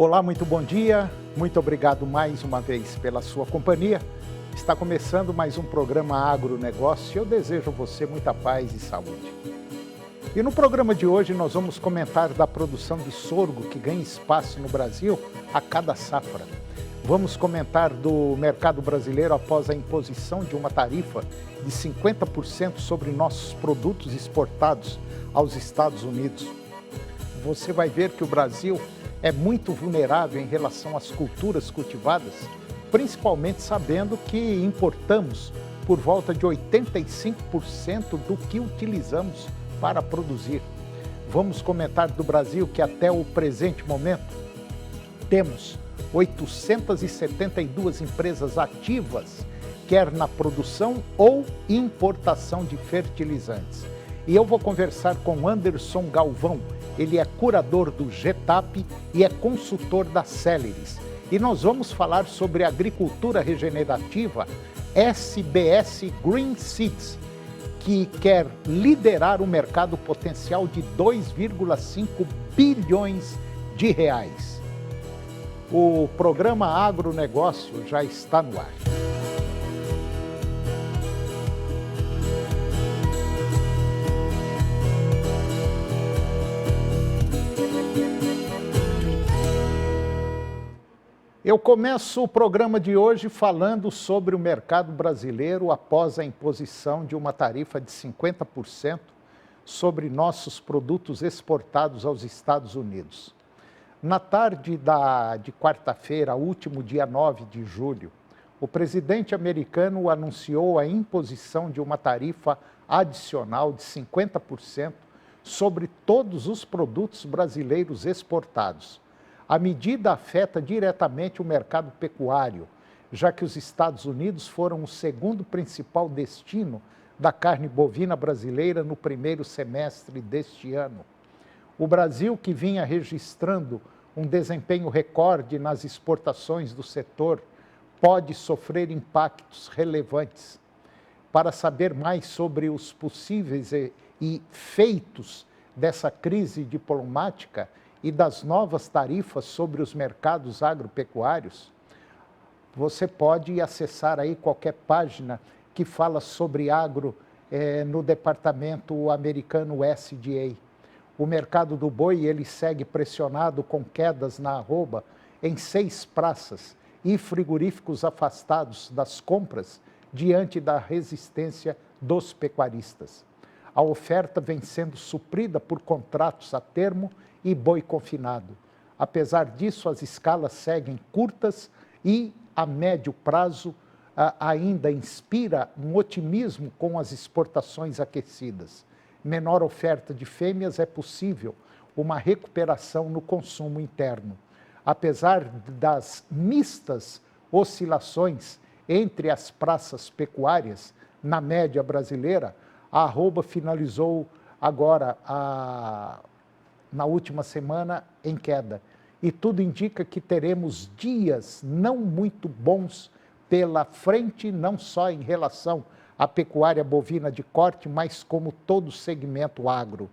Olá, muito bom dia, muito obrigado mais uma vez pela sua companhia. Está começando mais um programa Agronegócio e eu desejo a você muita paz e saúde. E no programa de hoje nós vamos comentar da produção de sorgo que ganha espaço no Brasil a cada safra. Vamos comentar do mercado brasileiro após a imposição de uma tarifa de 50% sobre nossos produtos exportados aos Estados Unidos. Você vai ver que o Brasil é muito vulnerável em relação às culturas cultivadas, principalmente sabendo que importamos por volta de 85% do que utilizamos para produzir. Vamos comentar do Brasil que até o presente momento temos 872 empresas ativas, quer na produção ou importação de fertilizantes. E eu vou conversar com Anderson Galvão. Ele é curador do GETAP e é consultor da Celeris. E nós vamos falar sobre agricultura regenerativa SBS Green Seeds, que quer liderar o mercado potencial de 2,5 bilhões de reais. O programa Agronegócio já está no ar. Eu começo o programa de hoje falando sobre o mercado brasileiro após a imposição de uma tarifa de 50% sobre nossos produtos exportados aos Estados Unidos. Na tarde de quarta-feira, último dia 9 de julho, o presidente americano anunciou a imposição de uma tarifa adicional de 50% sobre todos os produtos brasileiros exportados. A medida afeta diretamente o mercado pecuário, já que os Estados Unidos foram o segundo principal destino da carne bovina brasileira no primeiro semestre deste ano. O Brasil, que vinha registrando um desempenho recorde nas exportações do setor, pode sofrer impactos relevantes. Para saber mais sobre os possíveis efeitos dessa crise diplomática e das novas tarifas sobre os mercados agropecuários, você pode acessar aí qualquer página que fala sobre agro no departamento americano USDA. O mercado do boi ele segue pressionado com quedas na arroba em 6 praças e frigoríficos afastados das compras diante da resistência dos pecuaristas. A oferta vem sendo suprida por contratos a termo e boi confinado. Apesar disso, as escalas seguem curtas e, a médio prazo, ainda inspira um otimismo com as exportações aquecidas. Menor oferta de fêmeas é possível uma recuperação no consumo interno. Apesar das mistas oscilações entre as praças pecuárias, na média brasileira, a arroba finalizou agora na última semana em queda. E tudo indica que teremos dias não muito bons pela frente, não só em relação à pecuária bovina de corte, mas como todo o segmento agro.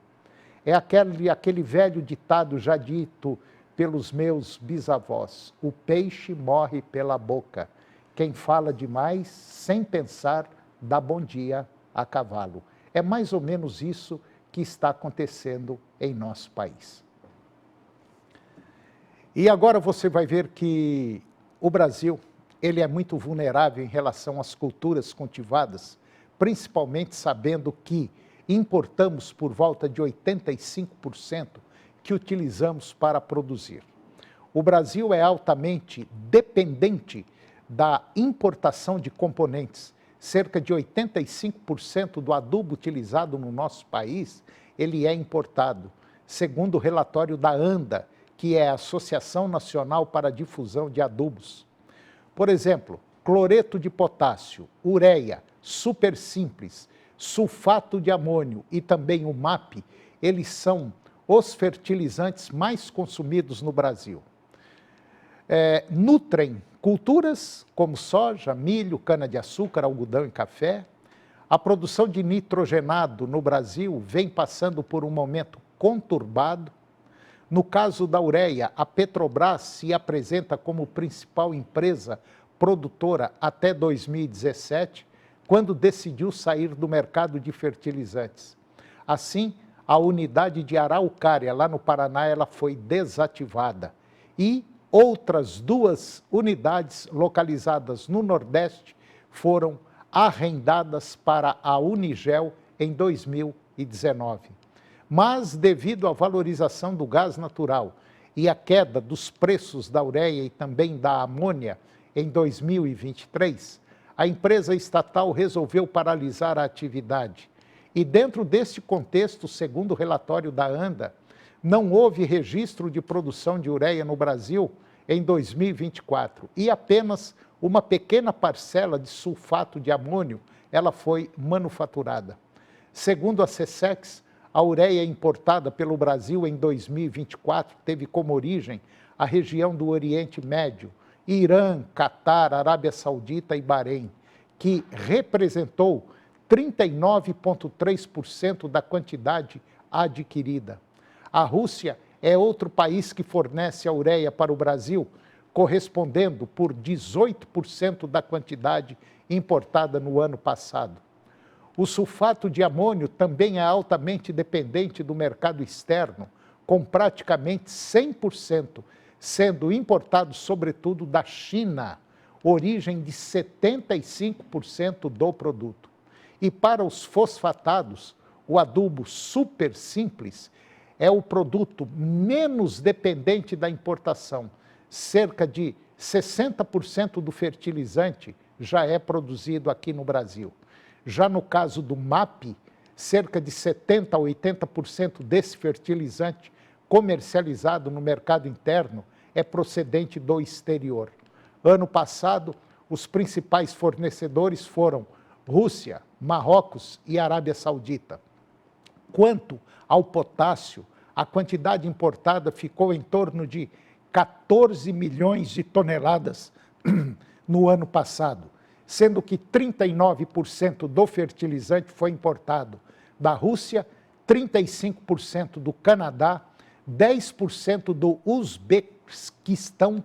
É aquele velho ditado já dito pelos meus bisavós: o peixe morre pela boca. Quem fala demais, sem pensar, dá bom dia a cavalo. É mais ou menos isso que está acontecendo em nosso país. E agora você vai ver que o Brasil ele é muito vulnerável em relação às culturas cultivadas, principalmente sabendo que importamos por volta de 85% que utilizamos para produzir. O Brasil é altamente dependente da importação de componentes. Cerca de 85% do adubo utilizado no nosso país, ele é importado, segundo o relatório da ANDA, que é a Associação Nacional para a Difusão de Adubos. Por exemplo, cloreto de potássio, ureia, super simples, sulfato de amônio e também o MAP, eles são os fertilizantes mais consumidos no Brasil. Nutrem culturas como soja, milho, cana-de-açúcar, algodão e café. A produção de nitrogenado no Brasil vem passando por um momento conturbado. No caso da ureia, a Petrobras se apresenta como principal empresa produtora até 2017, quando decidiu sair do mercado de fertilizantes. Assim, a unidade de Araucária, lá no Paraná, ela foi desativada. E outras 2 unidades localizadas no Nordeste foram arrendadas para a Unigel em 2019. Mas, devido à valorização do gás natural e à queda dos preços da ureia e também da amônia em 2023, a empresa estatal resolveu paralisar a atividade. E dentro deste contexto, segundo o relatório da ANDA, não houve registro de produção de ureia no Brasil em 2024 e apenas uma pequena parcela de sulfato de amônio ela foi manufaturada. Segundo a SESEX, a ureia importada pelo Brasil em 2024 teve como origem a região do Oriente Médio, Irã, Catar, Arábia Saudita e Bahrein, que representou 39,3% da quantidade adquirida. A Rússia é outro país que fornece a ureia para o Brasil, correspondendo por 18% da quantidade importada no ano passado. O sulfato de amônio também é altamente dependente do mercado externo, com praticamente 100%, sendo importado sobretudo da China, origem de 75% do produto. E para os fosfatados, o adubo super simples é o produto menos dependente da importação. Cerca de 60% do fertilizante já é produzido aqui no Brasil. Já no caso do MAP, cerca de 70% a 80% desse fertilizante comercializado no mercado interno é procedente do exterior. Ano passado, os principais fornecedores foram Rússia, Marrocos e Arábia Saudita. Quanto ao potássio, a quantidade importada ficou em torno de 14 milhões de toneladas no ano passado, sendo que 39% do fertilizante foi importado da Rússia, 35% do Canadá, 10% do Uzbequistão,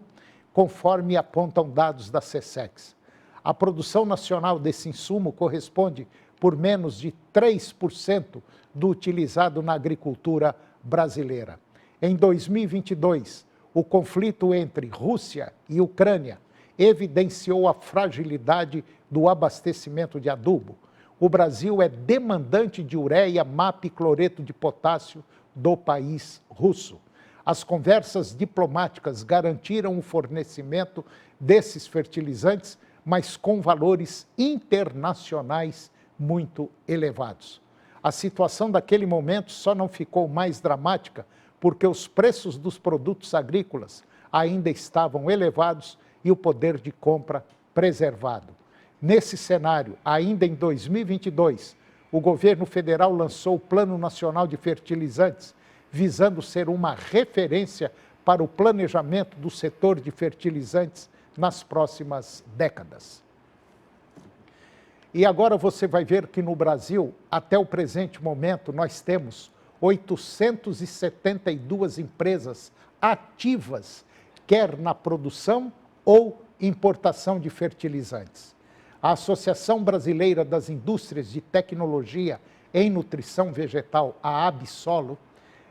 conforme apontam dados da SESEX. A produção nacional desse insumo corresponde por menos de 3% do utilizado na agricultura brasileira. Em 2022, o conflito entre Rússia e Ucrânia evidenciou a fragilidade do abastecimento de adubo. O Brasil é demandante de ureia, MAP e cloreto de potássio do país russo. As conversas diplomáticas garantiram o fornecimento desses fertilizantes, mas com valores internacionais muito elevados. A situação daquele momento só não ficou mais dramática porque os preços dos produtos agrícolas ainda estavam elevados e o poder de compra preservado. Nesse cenário, ainda em 2022, o governo federal lançou o Plano Nacional de Fertilizantes, visando ser uma referência para o planejamento do setor de fertilizantes nas próximas décadas. E agora você vai ver que no Brasil, até o presente momento, nós temos 872 empresas ativas, quer na produção ou importação de fertilizantes. A Associação Brasileira das Indústrias de Tecnologia em Nutrição Vegetal, a ABSolo,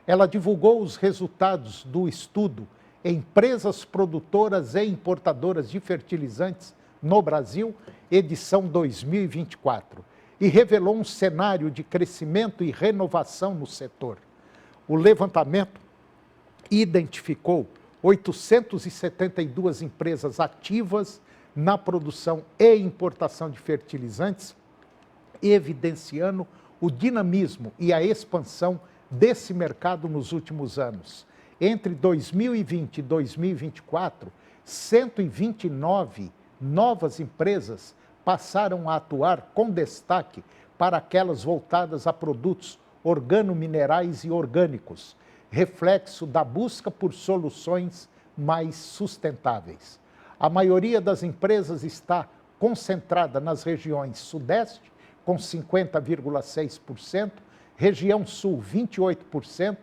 ela divulgou os resultados do estudo Empresas Produtoras e Importadoras de Fertilizantes no Brasil, edição 2024, e revelou um cenário de crescimento e renovação no setor. O levantamento identificou 872 empresas ativas na produção e importação de fertilizantes, evidenciando o dinamismo e a expansão desse mercado nos últimos anos. Entre 2020 e 2024, 129 novas empresas passaram a atuar com destaque para aquelas voltadas a produtos organominerais e orgânicos, reflexo da busca por soluções mais sustentáveis. A maioria das empresas está concentrada nas regiões Sudeste, com 50,6%, região Sul, 28%,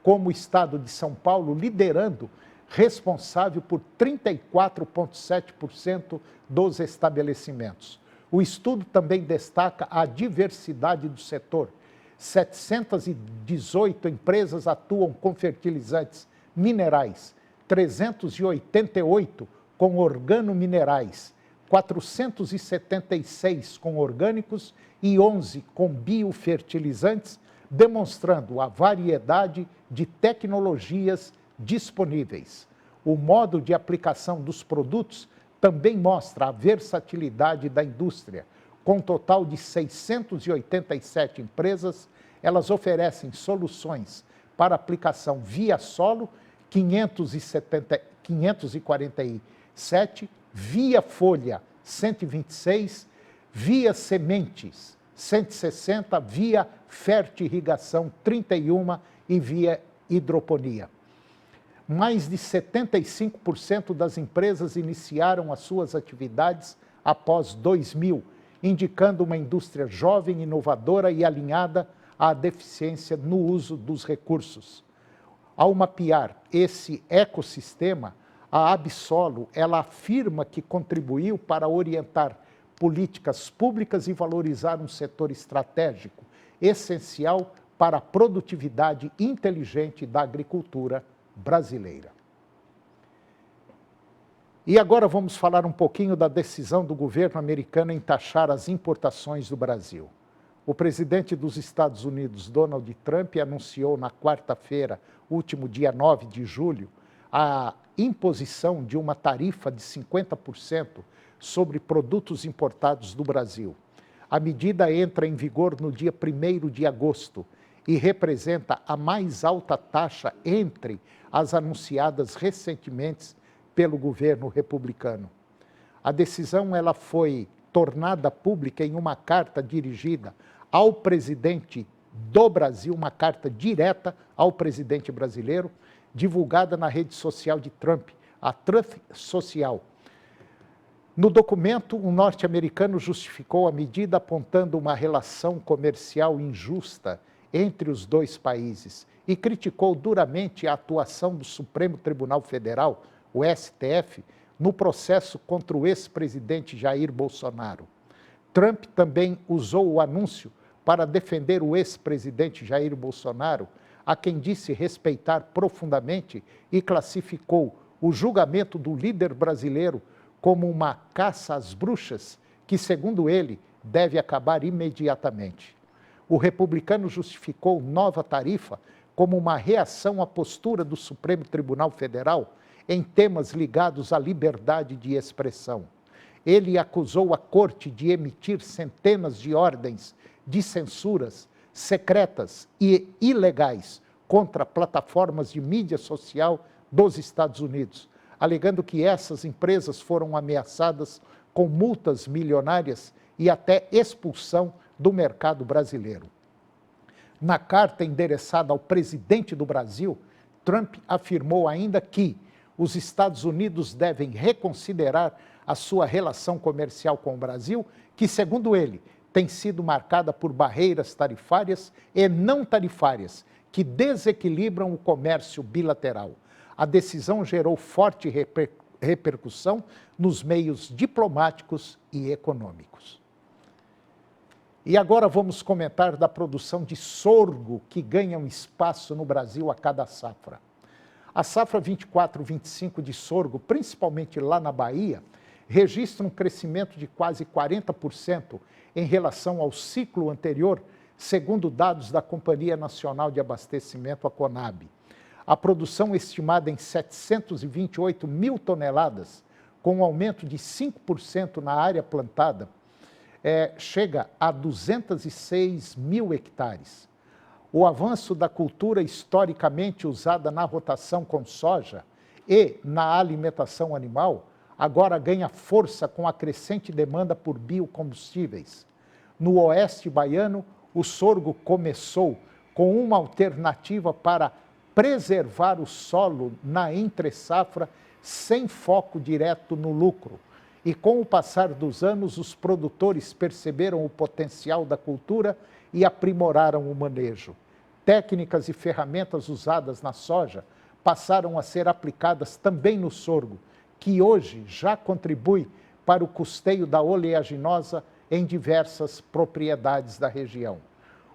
como o estado de São Paulo liderando, responsável por 34,7% dos estabelecimentos. O estudo também destaca a diversidade do setor. 718 empresas atuam com fertilizantes minerais, 388 com organominerais, 476 com orgânicos e 11 com biofertilizantes, demonstrando a variedade de tecnologias disponíveis. O modo de aplicação dos produtos também mostra a versatilidade da indústria. Com um total de 687 empresas, elas oferecem soluções para aplicação via solo, 547, via folha, 126, via sementes, 160, via fertirrigação, 31 e via hidroponia. Mais de 75% das empresas iniciaram as suas atividades após 2000, indicando uma indústria jovem, inovadora e alinhada à deficiência no uso dos recursos. Ao mapear esse ecossistema, a Absolo, ela afirma que contribuiu para orientar políticas públicas e valorizar um setor estratégico, essencial para a produtividade inteligente da agricultura brasileira. E agora vamos falar um pouquinho da decisão do governo americano em taxar as importações do Brasil. O presidente dos Estados Unidos, Donald Trump, anunciou na quarta-feira, último dia 9 de julho, a imposição de uma tarifa de 50% sobre produtos importados do Brasil. A medida entra em vigor no dia 1º de agosto e representa a mais alta taxa entre as anunciadas recentemente pelo governo republicano. A decisão ela foi tornada pública em uma carta dirigida ao presidente do Brasil, uma carta direta ao presidente brasileiro, divulgada na rede social de Trump, a Truth Social. No documento, o norte-americano justificou a medida apontando uma relação comercial injusta entre os dois países e criticou duramente a atuação do Supremo Tribunal Federal, o STF, no processo contra o ex-presidente Jair Bolsonaro. Trump também usou o anúncio para defender o ex-presidente Jair Bolsonaro, a quem disse respeitar profundamente e classificou o julgamento do líder brasileiro como uma caça às bruxas que, segundo ele, deve acabar imediatamente. O republicano justificou nova tarifa como uma reação à postura do Supremo Tribunal Federal em temas ligados à liberdade de expressão. Ele acusou a corte de emitir centenas de ordens de censuras secretas e ilegais contra plataformas de mídia social dos Estados Unidos, alegando que essas empresas foram ameaçadas com multas milionárias e até expulsão do mercado brasileiro. Na carta endereçada ao presidente do Brasil, Trump afirmou ainda que os Estados Unidos devem reconsiderar a sua relação comercial com o Brasil, que, segundo ele, tem sido marcada por barreiras tarifárias e não tarifárias que desequilibram o comércio bilateral. A decisão gerou forte repercussão nos meios diplomáticos e econômicos. E agora vamos comentar da produção de sorgo que ganha um espaço no Brasil a cada safra. A safra 24-25 de sorgo, principalmente lá na Bahia, registra um crescimento de quase 40% em relação ao ciclo anterior, segundo dados da Companhia Nacional de Abastecimento, a Conab. A produção estimada em 728 mil toneladas, com um aumento de 5% na área plantada, chega a 206 mil hectares. O avanço da cultura historicamente usada na rotação com soja e na alimentação animal agora ganha força com a crescente demanda por biocombustíveis. No oeste baiano, o sorgo começou com uma alternativa para preservar o solo na entre-safra sem foco direto no lucro. E com o passar dos anos, os produtores perceberam o potencial da cultura e aprimoraram o manejo. técnicas e ferramentas usadas na soja passaram a ser aplicadas também no sorgo, que hoje já contribui para o custeio da oleaginosa em diversas propriedades da região.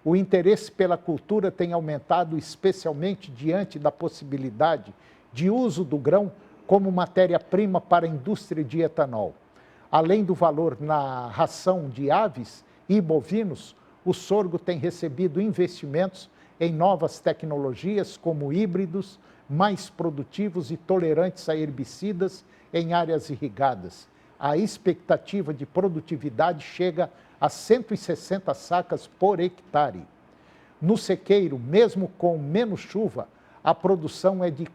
O interesse pela cultura tem aumentado especialmente diante da possibilidade de uso do grão como matéria-prima para a indústria de etanol. Além do valor na ração de aves e bovinos, o sorgo tem recebido investimentos em novas tecnologias como híbridos, mais produtivos e tolerantes a herbicidas em áreas irrigadas. A expectativa de produtividade chega a 160 sacas por hectare. No sequeiro, mesmo com menos chuva, a produção é de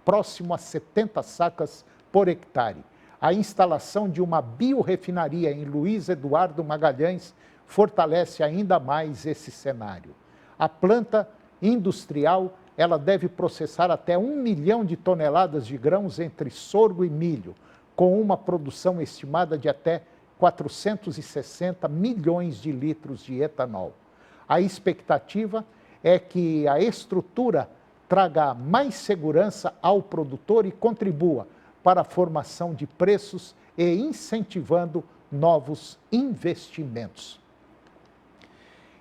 próximo a 70 sacas por hectare. A instalação de uma biorefinaria em Luiz Eduardo Magalhães fortalece ainda mais esse cenário. A planta industrial ela deve processar até 1 milhão de toneladas de grãos entre sorgo e milho, com uma produção estimada de até 460 milhões de litros de etanol. A expectativa é que a estrutura traga mais segurança ao produtor e contribua para a formação de preços e incentivando novos investimentos.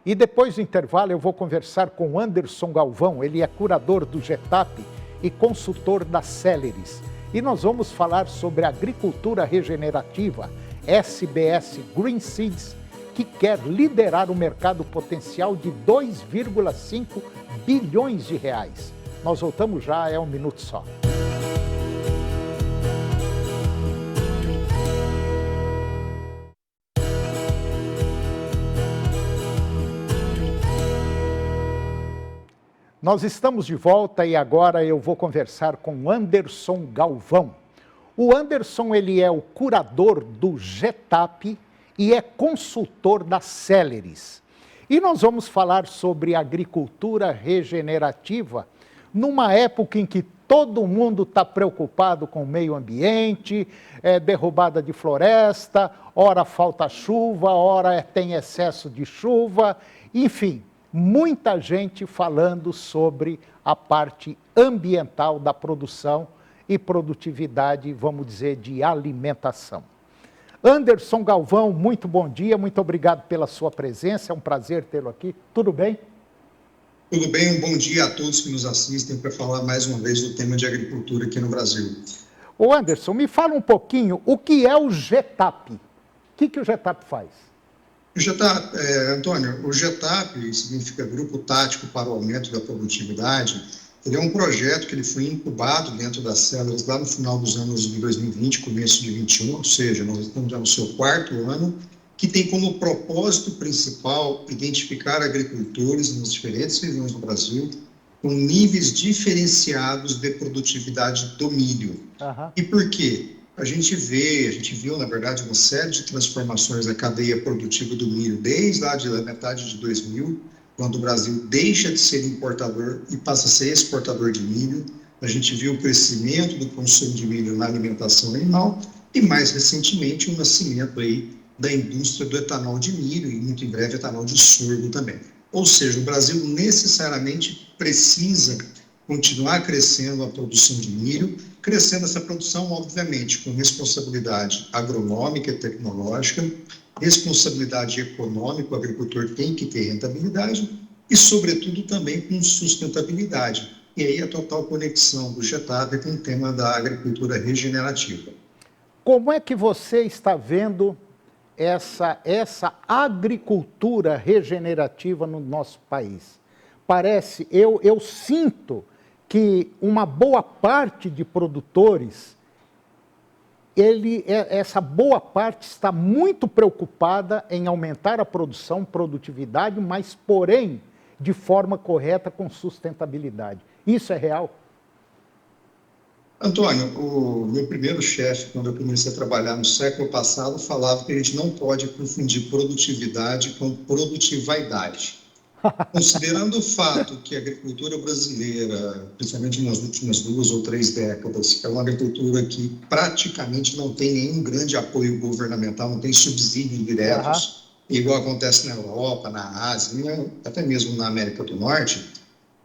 E depois do intervalo eu vou conversar com Anderson Galvão, ele é curador do GETAP e consultor da Celeris. E nós vamos falar sobre a agricultura regenerativa, SBS Green Seeds, que quer liderar o mercado potencial de 2,5 bilhões de reais. Nós voltamos já, é um minuto só. Nós estamos de volta e agora eu vou conversar com Anderson Galvão. O Anderson ele é o curador do GETAP e é consultor da Celeris. E nós vamos falar sobre agricultura regenerativa numa época em que todo mundo está preocupado com o meio ambiente, derrubada de floresta, ora falta chuva, ora tem excesso de chuva, enfim. Muita gente falando sobre a parte ambiental da produção e produtividade, vamos dizer, de alimentação. Anderson Galvão, muito bom dia, muito obrigado pela sua presença, é um prazer tê-lo aqui. Tudo bem? Tudo bem, um bom dia a todos que nos assistem para falar mais uma vez do tema de agricultura aqui no Brasil. Ô Anderson, me fala um pouquinho, o que é o GETAP? O que o GETAP faz? O GETAP, Antônio, o GETAP significa Grupo Tático para o Aumento da Produtividade. Ele é um projeto que ele foi incubado dentro das Celeris lá no final dos anos de 2020, começo de 2021, ou seja, nós estamos já no seu 4º ano, que tem como propósito principal identificar agricultores nas diferentes regiões do Brasil com níveis diferenciados de produtividade do milho. Uhum. E por quê? A gente viu, na verdade, uma série de transformações da cadeia produtiva do milho desde lá da metade de 2000, quando o Brasil deixa de ser importador e passa a ser exportador de milho. A gente viu o crescimento do consumo de milho na alimentação animal e, mais recentemente, o nascimento aí da indústria do etanol de milho e, muito em breve, etanol de sorgo também. Ou seja, o Brasil necessariamente precisa continuar crescendo a produção de milho, crescendo essa produção, obviamente, com responsabilidade agronômica e tecnológica, responsabilidade econômica, o agricultor tem que ter rentabilidade e, sobretudo, também com sustentabilidade. E aí a total conexão do GETAP com o tema da agricultura regenerativa. Como é que você está vendo essa agricultura regenerativa no nosso país? Parece, eu sinto que uma boa parte de produtores, essa boa parte está muito preocupada em aumentar a produtividade, mas, porém, de forma correta, com sustentabilidade. Isso é real? Antônio, o meu primeiro chefe, quando eu comecei a trabalhar no século passado, falava que a gente não pode confundir produtividade com produtivaidade. Considerando o fato que a agricultura brasileira, principalmente nas últimas 2 ou 3 décadas, é uma agricultura que praticamente não tem nenhum grande apoio governamental, não tem subsídios diretos, igual acontece na Europa, na Ásia, até mesmo na América do Norte.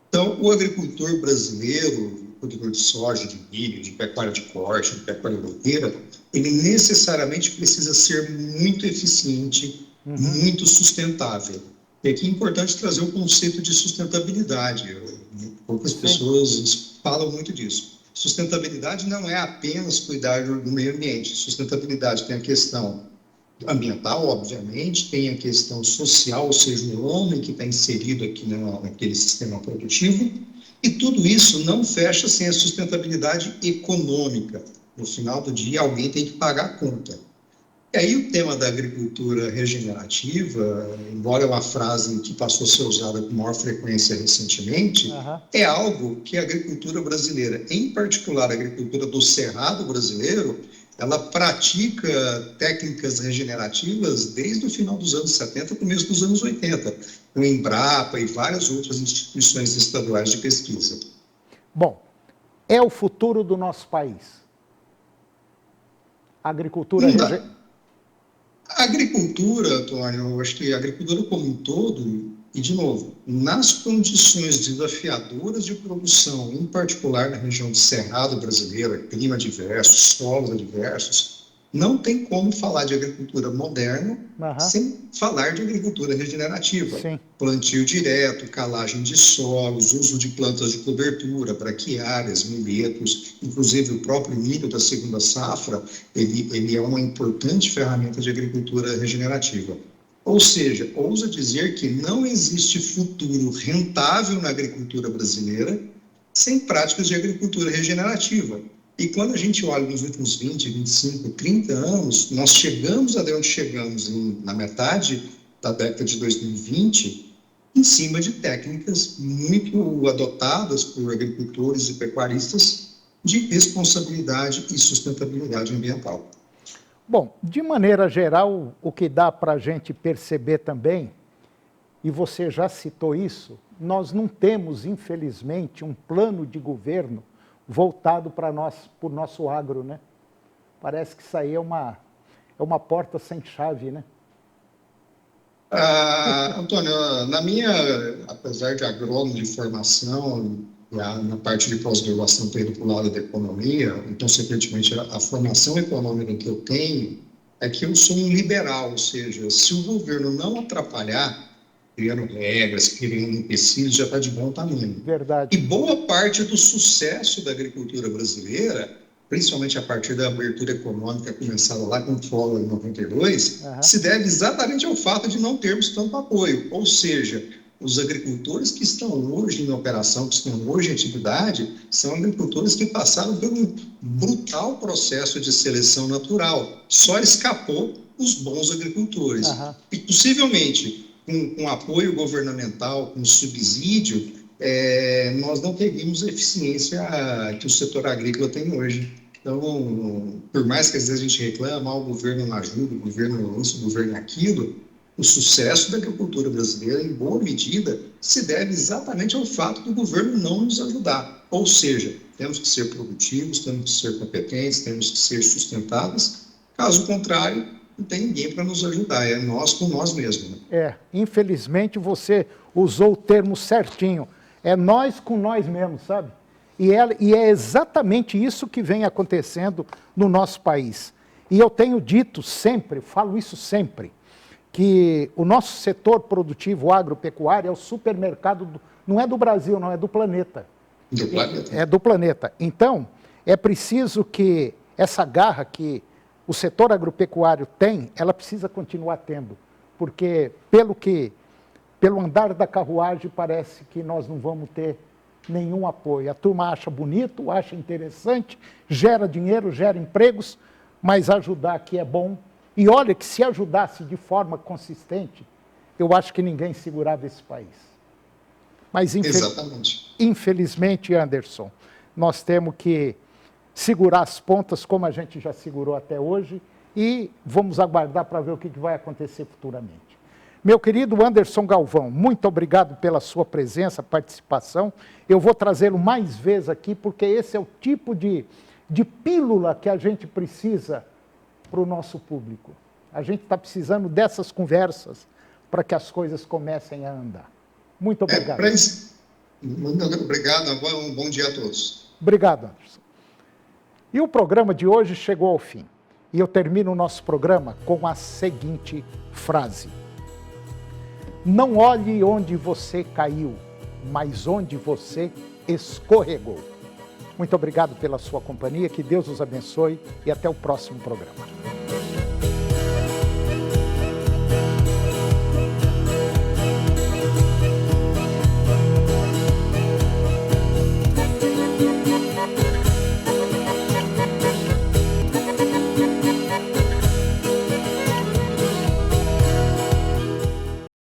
Então, o agricultor brasileiro, produtor de soja, de milho, de pecuária de corte, de pecuária leiteira, ele necessariamente precisa ser muito eficiente, muito sustentável. E aqui é importante trazer o conceito de sustentabilidade. Poucas pessoas falam muito disso. Sustentabilidade não é apenas cuidar do meio ambiente. Sustentabilidade tem a questão ambiental, obviamente, tem a questão social, ou seja, o homem que está inserido aqui naquele sistema produtivo, e tudo isso não fecha sem a sustentabilidade econômica. No final do dia, alguém tem que pagar a conta. E aí o tema da agricultura regenerativa, embora é uma frase que passou a ser usada com maior frequência recentemente, é algo que a agricultura brasileira, em particular a agricultura do cerrado brasileiro, ela pratica técnicas regenerativas desde o final dos anos 70 para o começo dos anos 80, com o Embrapa e várias outras instituições estaduais de pesquisa. Bom, é o futuro do nosso país. A agricultura... A agricultura, Antônio, eu acho que a agricultura como um todo, e de novo, nas condições desafiadoras de produção, em particular na região do Cerrado brasileiro, clima diverso, solos adversos, não tem como falar de agricultura moderna sem falar de agricultura regenerativa. Sim. Plantio direto, calagem de solos, uso de plantas de cobertura, braquiárias, milhetos, inclusive o próprio milho da segunda safra, ele é uma importante ferramenta de agricultura regenerativa. Ou seja, ousa dizer que não existe futuro rentável na agricultura brasileira sem práticas de agricultura regenerativa. E quando a gente olha nos últimos 20, 25, 30 anos, nós chegamos até onde chegamos na metade da década de 2020, em cima de técnicas muito adotadas por agricultores e pecuaristas de responsabilidade e sustentabilidade ambiental. Bom, de maneira geral, o que dá para a gente perceber também, e você já citou isso, nós não temos, infelizmente, um plano de governo voltado para nós, para o nosso agro, né? Parece que isso aí é uma porta sem chave, né? Antônio, apesar de agrônomo de formação, na parte de pós-graduação ter ido para o lado da economia, então, consequentemente, a formação econômica que eu tenho é que eu sou um liberal, ou seja, se o governo não atrapalhar, criando regras, criando empecilhos, já está de bom tamanho. Verdade. E boa parte do sucesso da agricultura brasileira, principalmente a partir da abertura econômica começada lá com o Collor em 92, se deve exatamente ao fato de não termos tanto apoio. Ou seja, os agricultores que estão hoje em operação, que estão hoje em atividade, são agricultores que passaram por um brutal processo de seleção natural. Só escapou os bons agricultores. E possivelmente, com apoio governamental, com subsídio, nós não teríamos a eficiência que o setor agrícola tem hoje. Então, por mais que às vezes a gente reclama, o governo não ajuda, o governo isso, o governo aquilo, o sucesso da agricultura brasileira, em boa medida, se deve exatamente ao fato do governo não nos ajudar. Ou seja, temos que ser produtivos, temos que ser competentes, temos que ser sustentáveis. Caso contrário, não tem ninguém para nos ajudar, é nós com nós mesmos. Né? Infelizmente você usou o termo certinho, é nós com nós mesmos, sabe? E é exatamente isso que vem acontecendo no nosso país. E eu tenho dito sempre, falo isso sempre, que o nosso setor produtivo agropecuário é o supermercado, não é do Brasil, não, é do planeta. Do planeta. É do planeta. Então, é preciso que essa garra que o setor agropecuário tem, ela precisa continuar tendo, porque pelo andar da carruagem parece que nós não vamos ter nenhum apoio. A turma acha bonito, acha interessante, gera dinheiro, gera empregos, mas ajudar aqui é bom. E olha que se ajudasse de forma consistente, eu acho que ninguém segurava esse país. Mas infelizmente, Anderson, nós temos que segurar as pontas como a gente já segurou até hoje e vamos aguardar para ver o que vai acontecer futuramente. Meu querido Anderson Galvão, muito obrigado pela sua presença, participação. Eu vou trazê-lo mais vezes aqui, porque esse é o tipo de pílula que a gente precisa para o nosso público. A gente está precisando dessas conversas para que as coisas comecem a andar. Muito obrigado. Obrigado, um bom dia a todos. Obrigado, Anderson. E o programa de hoje chegou ao fim. E eu termino o nosso programa com a seguinte frase: não olhe onde você caiu, mas onde você escorregou. Muito obrigado pela sua companhia, que Deus os abençoe e até o próximo programa.